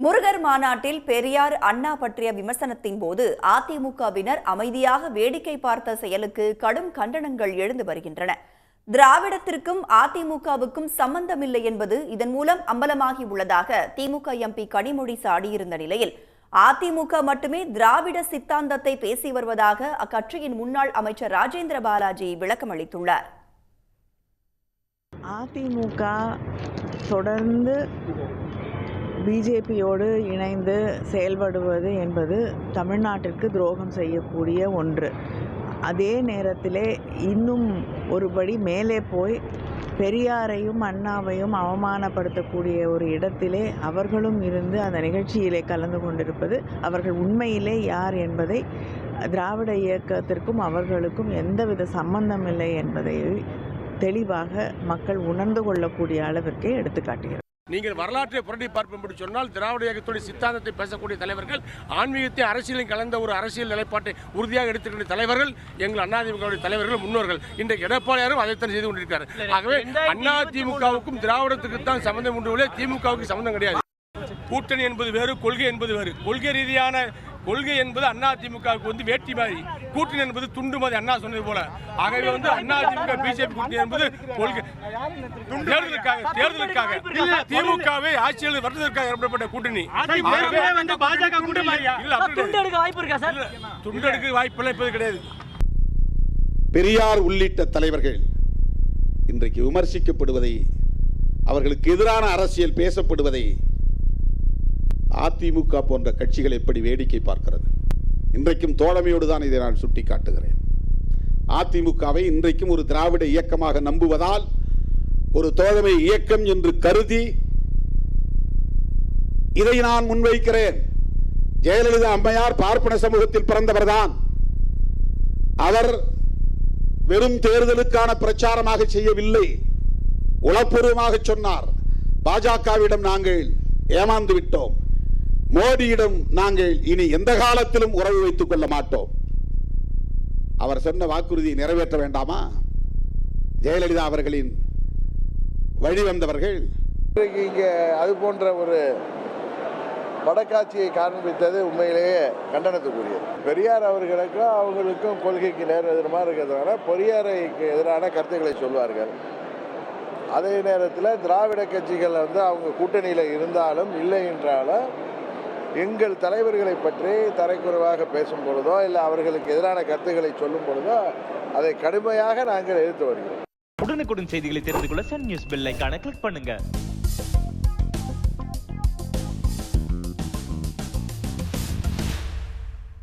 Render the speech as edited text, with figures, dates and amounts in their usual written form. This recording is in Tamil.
முருகர் மாநாட்டில் பெரியார் அண்ணா பற்றிய விமர்சனத்தின் போது அதிமுகவினர் அமைதியாக வேடிக்கை பார்த்த செயலுக்கு கடும் கண்டனங்கள் எழுந்து வருகின்றன. திராவிடத்திற்கும் அதிமுகவுக்கும் சம்பந்தமில்லை என்பது இதன் மூலம் அம்பலமாகி உள்ளதாக திமுக எம்பி கனிமொழி சாடியிருந்த நிலையில் அதிமுக மட்டுமே திராவிட சித்தாந்தத்தை பேசி வருவதாக அக்கட்சியின் முன்னாள் அமைச்சர் ராஜேந்திர பாலாஜி விளக்கம் அளித்துள்ளார். அதிமுக தொடர்ந்து பிஜேபியோடு இணைந்து செயல்படுவது என்பது தமிழ்நாட்டிற்கு துரோகம் செய்யக்கூடிய ஒன்று. அதே நேரத்திலே இன்னும் ஒருபடி மேலே போய் பெரியாரையும் அண்ணாவையும் அவமானப்படுத்தக்கூடிய ஒரு இடத்திலே அவர்களும் இருந்து அந்த நிகழ்ச்சியிலே கலந்து கொண்டிருப்பது அவர்கள் உண்மையிலே யார் என்பதை திராவிட இயக்கத்திற்கும் அவர்களுக்கும் எந்தவித சம்பந்தமில்லை என்பதை தெளிவாக மக்கள் உணர்ந்து கொள்ளக்கூடிய அளவிற்கே எடுத்துக்காட்டுகிறார். நீங்கள் வரலாற்றை புரட்டி பார்ப்போம் சொன்னால் திராவிட இயக்கத்துடைய சித்தாந்தத்தை பேசக்கூடிய தலைவர்கள், ஆன்மீகத்தை அரசியலில் கலந்த ஒரு அரசியல் நிலைப்பாட்டை உறுதியாக எடுத்துக்கின்ற தலைவர்கள் எங்கள் அதிமுகவுடைய தலைவர்கள், முன்னோர்கள். இன்றைக்கு எடப்பாடியாரும் அதைத்தான் செய்து கொண்டிருக்கிறார். ஆகவே அதிமுகவுக்கும் திராவிடத்துக்கு தான் சம்பந்தம் உண்டு, திமுகவுக்கு சம்பந்தம் கிடையாது. கூட்டணி என்பது வேறு, கொள்கை என்பது வேறு. கொள்கை ரீதியான கொள்கை என்பது அதிமுகவுக்கு வந்து வேட்டி மாதிரி, கூட்டணி என்பது துண்டு மாதிரி அண்ணா சொன்னது போல. ஆகவே வந்து அதிமுக பிஜேபி கூட்டணி என்பது கொள்கை தேர்தலுக்காக திமுகவை ஆட்சியில் வருவதற்காக ஏற்பட்ட கூட்டணி. துண்டெடுக்க வாய்ப்பு கிடையாது. பெரியார் உள்ளிட்ட தலைவர்கள் இன்றைக்கு விமர்சிக்கப்படுவதை, அவர்களுக்கு எதிரான அரசியல் பேசப்படுவதை அதிமுக போன்ற கட்சிகள் எப்படி வேடிக்கை பார்க்கிறது? இன்றைக்கும் தோழமையோடு தான் இதை நான் சுட்டிக்காட்டுகிறேன். அதிமுகவை இன்றைக்கும் ஒரு திராவிட இயக்கமாக நம்புவதால், ஒரு தோழமை இயக்கம் என்று கருதி இதை நான் முன்வைக்கிறேன். ஜெயலலிதா அம்மையார் பார்ப்பன சமூகத்தில் பிறந்தவர்தான். அவர் வெறும் தேர்தலுக்கான பிரச்சாரமாக செய்யவில்லை, உளப்பூர்வமாக சொன்னார். பாஜகவிடம் நாங்கள் ஏமாந்து விட்டோம், மோடியிடம் நாங்கள் இனி எந்த காலத்திலும் உறவு வைத்துக் கொள்ள மாட்டோம். அவர் சொன்ன வாக்குறுதியை நிறைவேற்ற வேண்டாமா? ஜெயலலிதா அவர்களின் வழிவந்தவர்கள் இங்கே அது போன்ற ஒரு படக்காட்சியை காண்பித்தது உண்மையிலேயே கண்டனத்துக்குரியது. பெரியார் அவர்களுக்கும் அவங்களுக்கும் கொள்கைக்கு நேர்எதிரமாக இருக்கிறதுனால பெரியாருக்கு எதிரான கருத்துக்களை சொல்வார்கள். அதே நேரத்தில் திராவிட கட்சிகள் வந்து அவங்க கூட்டணியில் இருந்தாலும் இல்லை என்றாலும் எங்கள் தலைவர்களை பற்றி தரைக்குறைவாக பேசும் பொழுதோ இல்லை அவர்களுக்கு எதிரான கருத்துக்களை சொல்லும் பொழுதோ அதை கடுமையாக நாங்கள் எதிர்த்து வருகிறோம். உடனுக்குடன் செய்திகளை தெரிந்து கொள்ள சன் நியூஸ் பெல் ஐகானை கிளிக் பண்ணுங்க.